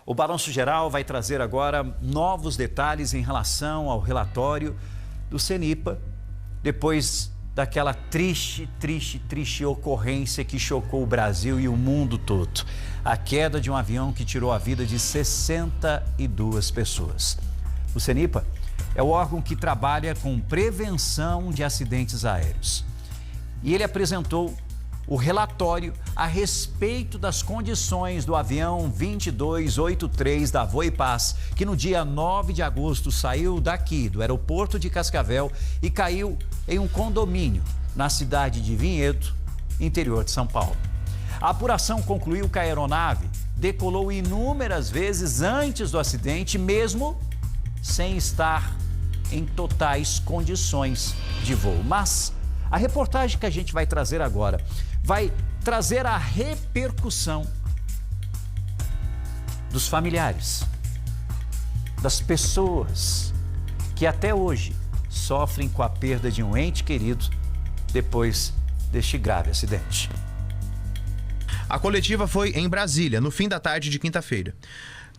O Balanço Geral vai trazer agora novos detalhes em relação ao relatório do CENIPA, depois daquela triste ocorrência que chocou o Brasil e o mundo todo. A queda de um avião que tirou a vida de 62 pessoas. O CENIPA é o órgão que trabalha com prevenção de acidentes aéreos. E ele apresentou o relatório a respeito das condições do avião 2283 da Voipaz, que no dia 9 de agosto saiu daqui, do aeroporto de Cascavel, e caiu em um condomínio na cidade de Vinhedo, interior de São Paulo. A apuração concluiu que a aeronave decolou inúmeras vezes antes do acidente, mesmo sem estar em totais condições de voo. Mas a reportagem que a gente vai trazer agora vai trazer a repercussão dos familiares, das pessoas que até hoje sofrem com a perda de um ente querido depois deste grave acidente. A coletiva foi em Brasília, no fim da tarde de quinta-feira.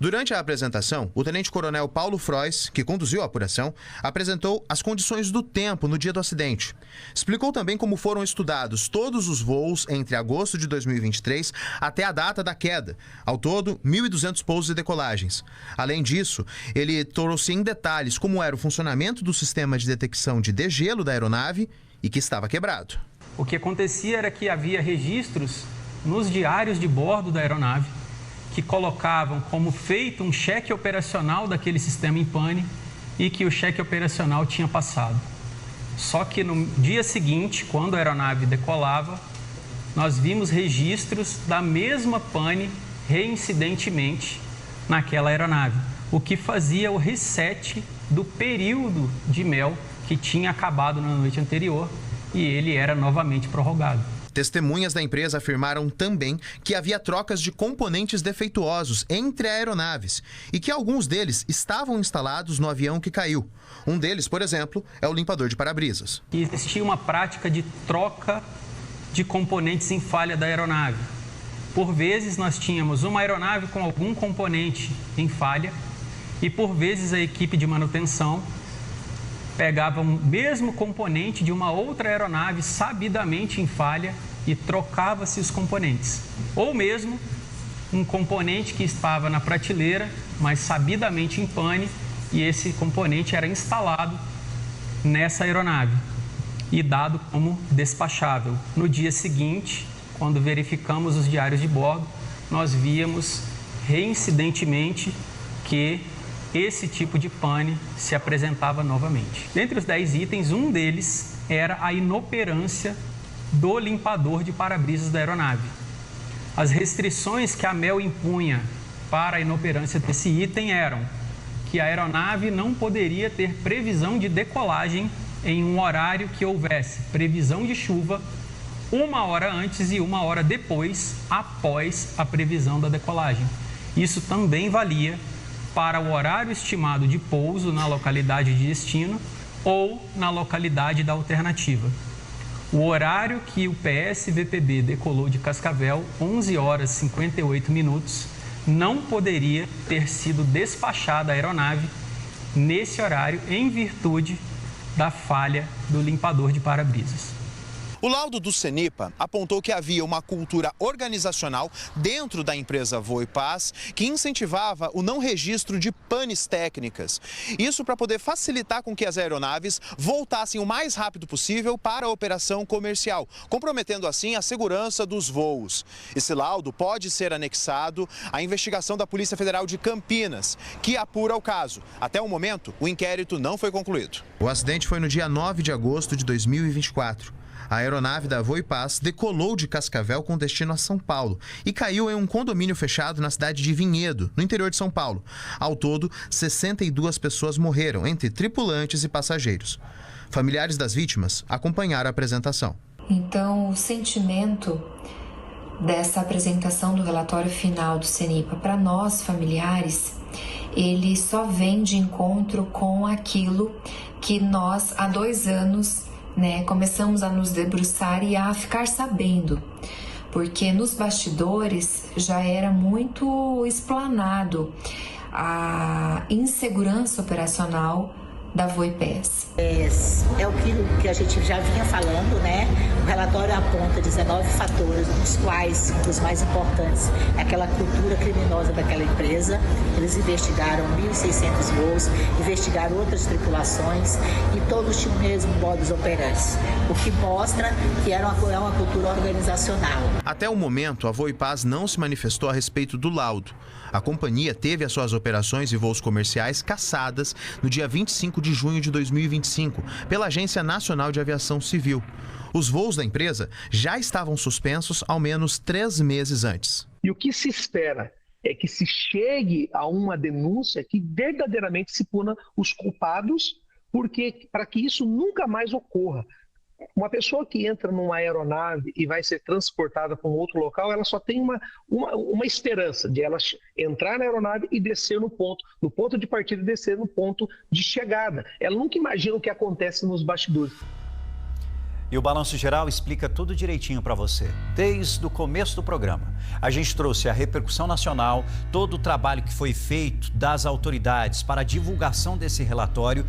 Durante a apresentação, o tenente-coronel Paulo Frois, que conduziu a apuração, apresentou as condições do tempo no dia do acidente. Explicou também como foram estudados todos os voos entre agosto de 2023 até a data da queda. Ao todo, 1.200 pousos e decolagens. Além disso, ele trouxe em detalhes como era o funcionamento do sistema de detecção de degelo da aeronave e que estava quebrado. O que acontecia era que havia registros nos diários de bordo da aeronave que colocavam como feito um cheque operacional daquele sistema em pane e que o cheque operacional tinha passado. Só que no dia seguinte, quando a aeronave decolava, nós vimos registros da mesma pane reincidentemente naquela aeronave, o que fazia o reset do período de mel que tinha acabado na noite anterior e ele era novamente prorrogado. Testemunhas da empresa afirmaram também que havia trocas de componentes defeituosos entre aeronaves e que alguns deles estavam instalados no avião que caiu. Um deles, por exemplo, é o limpador de para-brisas. Existia uma prática de troca de componentes em falha da aeronave. Por vezes nós tínhamos uma aeronave com algum componente em falha e por vezes a equipe de manutenção pegava o mesmo componente de uma outra aeronave sabidamente em falha e trocava-se os componentes. Ou mesmo um componente que estava na prateleira, mas sabidamente em pane, e esse componente era instalado nessa aeronave e dado como despachável. No dia seguinte, quando verificamos os diários de bordo, nós víamos reincidentemente que esse tipo de pane se apresentava novamente. Dentre os 10 itens, um deles era a inoperância do limpador de para-brisas da aeronave. As restrições que a AMEL impunha para a inoperância desse item eram que a aeronave não poderia ter previsão de decolagem em um horário que houvesse previsão de chuva 1 hora antes e 1 hora depois, após a previsão da decolagem. Isso também valia para o horário estimado de pouso na localidade de destino ou na localidade da alternativa. O horário que o PSVPB decolou de Cascavel, 11 horas e 58 minutos, não poderia ter sido despachada a aeronave nesse horário em virtude da falha do limpador de para-brisas. O laudo do CENIPA apontou que havia uma cultura organizacional dentro da empresa Voipaz que incentivava o não registro de panes técnicas. Isso para poder facilitar com que as aeronaves voltassem o mais rápido possível para a operação comercial, comprometendo assim a segurança dos voos. Esse laudo pode ser anexado à investigação da Polícia Federal de Campinas, que apura o caso. Até o momento, o inquérito não foi concluído. O acidente foi no dia 9 de agosto de 2024. A aeronave da Voipaz decolou de Cascavel com destino a São Paulo e caiu em um condomínio fechado na cidade de Vinhedo, no interior de São Paulo. Ao todo, 62 pessoas morreram, entre tripulantes e passageiros. Familiares das vítimas acompanharam a apresentação. Então, o sentimento dessa apresentação do relatório final do CENIPA para nós, familiares, ele só vem de encontro com aquilo que nós, há 2 anos, começamos a nos debruçar e a ficar sabendo porque nos bastidores já era muito explanado a insegurança operacional da Voipaz. É o que a gente já vinha falando, né? O relatório aponta 19 fatores, dos quais um dos mais importantes é aquela cultura criminosa daquela empresa. Eles investigaram 1.600 voos, investigaram outras tripulações e todos tinham o mesmo modus operandi, o que mostra que é uma cultura organizacional. Até o momento, a Voipaz não se manifestou a respeito do laudo. A companhia teve as suas operações e voos comerciais cassadas no dia 25 de junho de 2025 pela Agência Nacional de Aviação Civil. Os voos da empresa já estavam suspensos ao menos 3 meses antes. E o que se espera é que se chegue a uma denúncia que verdadeiramente se puna os culpados, porque para que isso nunca mais ocorra. Uma pessoa que entra numa aeronave e vai ser transportada para um outro local, ela só tem uma esperança de ela entrar na aeronave e descer no ponto de partida e descer no ponto de chegada. Ela nunca imagina o que acontece nos bastidores. E o Balanço Geral explica tudo direitinho para você, desde o começo do programa. A gente trouxe a repercussão nacional, todo o trabalho que foi feito das autoridades para a divulgação desse relatório.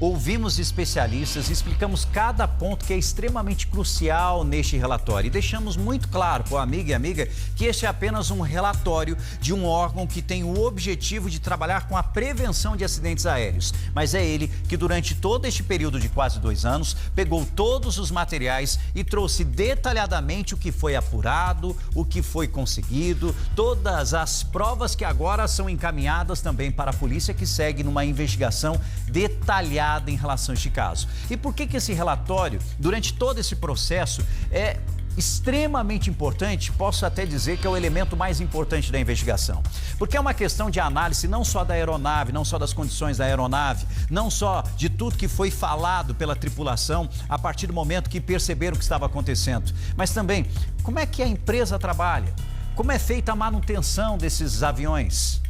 Ouvimos especialistas, explicamos cada ponto que é extremamente crucial neste relatório e deixamos muito claro para o amigo e amiga que este é apenas um relatório de um órgão que tem o objetivo de trabalhar com a prevenção de acidentes aéreos. Mas é ele que durante todo este período de quase 2 anos pegou todos os materiais e trouxe detalhadamente o que foi apurado, o que foi conseguido, todas as provas que agora são encaminhadas também para a polícia que segue numa investigação detalhada em relação a este caso. E por que esse relatório, durante todo esse processo, é extremamente importante? Posso até dizer que é o elemento mais importante da investigação. Porque é uma questão de análise não só da aeronave, não só das condições da aeronave, não só de tudo que foi falado pela tripulação a partir do momento que perceberam o que estava acontecendo, mas também como é que a empresa trabalha, como é feita a manutenção desses aviões.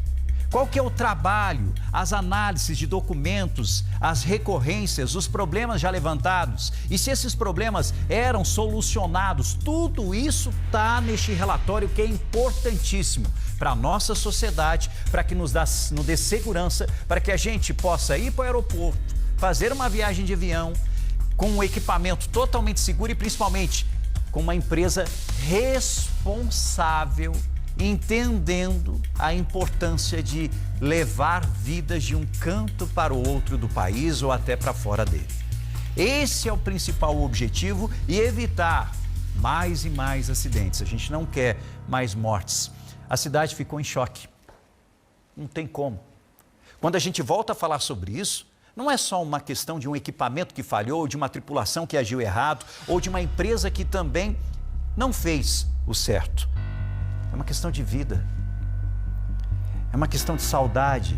Qual que é o trabalho, as análises de documentos, as recorrências, os problemas já levantados e se esses problemas eram solucionados. Tudo isso está neste relatório que é importantíssimo para a nossa sociedade, para que nos dê segurança, para que a gente possa ir para o aeroporto, fazer uma viagem de avião com um equipamento totalmente seguro e principalmente com uma empresa responsável, entendendo a importância de levar vidas de um canto para o outro do país ou até para fora dele. Esse é o principal objetivo e evitar mais e mais acidentes. A gente não quer mais mortes. A cidade ficou em choque. Não tem como. Quando a gente volta a falar sobre isso, não é só uma questão de um equipamento que falhou, de uma tripulação que agiu errado ou de uma empresa que também não fez o certo. É uma questão de vida, é uma questão de saudade,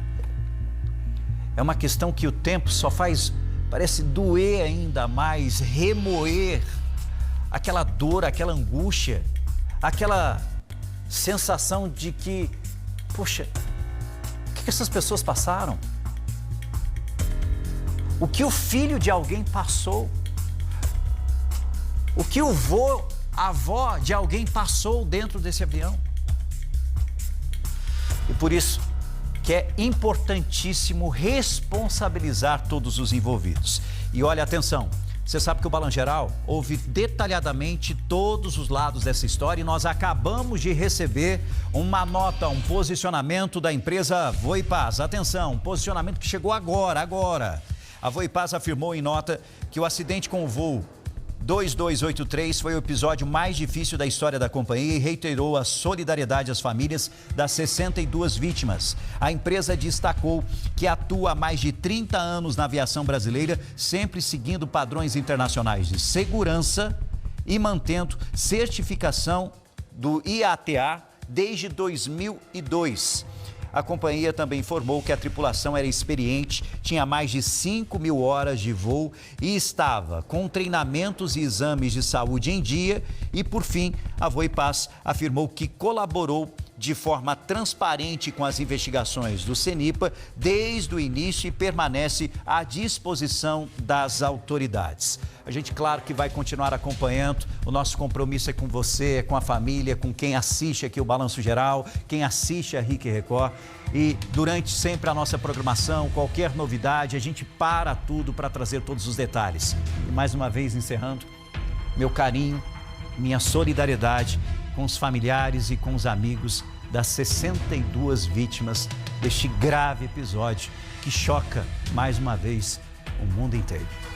é uma questão que o tempo só faz, parece doer ainda mais, remoer aquela dor, aquela angústia, aquela sensação de que, poxa, o que essas pessoas passaram? O que o filho de alguém passou? O que o vô, a avó de alguém passou dentro desse avião? E por isso que é importantíssimo responsabilizar todos os envolvidos. E olha, atenção, você sabe que o Balanço Geral ouve detalhadamente todos os lados dessa história e nós acabamos de receber uma nota, um posicionamento da empresa Voipaz. Atenção, um posicionamento que chegou agora. A Voipaz afirmou em nota que o acidente com o voo 2283 foi o episódio mais difícil da história da companhia e reiterou a solidariedade às famílias das 62 vítimas. A empresa destacou que atua há mais de 30 anos na aviação brasileira, sempre seguindo padrões internacionais de segurança e mantendo certificação do IATA desde 2002. A companhia também informou que a tripulação era experiente, tinha mais de 5.000 horas de voo e estava com treinamentos e exames de saúde em dia. E, por fim, a Voipaz afirmou que colaborou de forma transparente com as investigações do CENIPA desde o início e permanece à disposição das autoridades. A gente, claro, que vai continuar acompanhando. O nosso compromisso é com você, é com a família, com quem assiste aqui o Balanço Geral, quem assiste a RIC Record. E durante sempre a nossa programação, qualquer novidade, a gente para tudo para trazer todos os detalhes. E mais uma vez, encerrando, meu carinho, minha solidariedade com os familiares e com os amigos das 62 vítimas deste grave episódio que choca, mais uma vez, o mundo inteiro.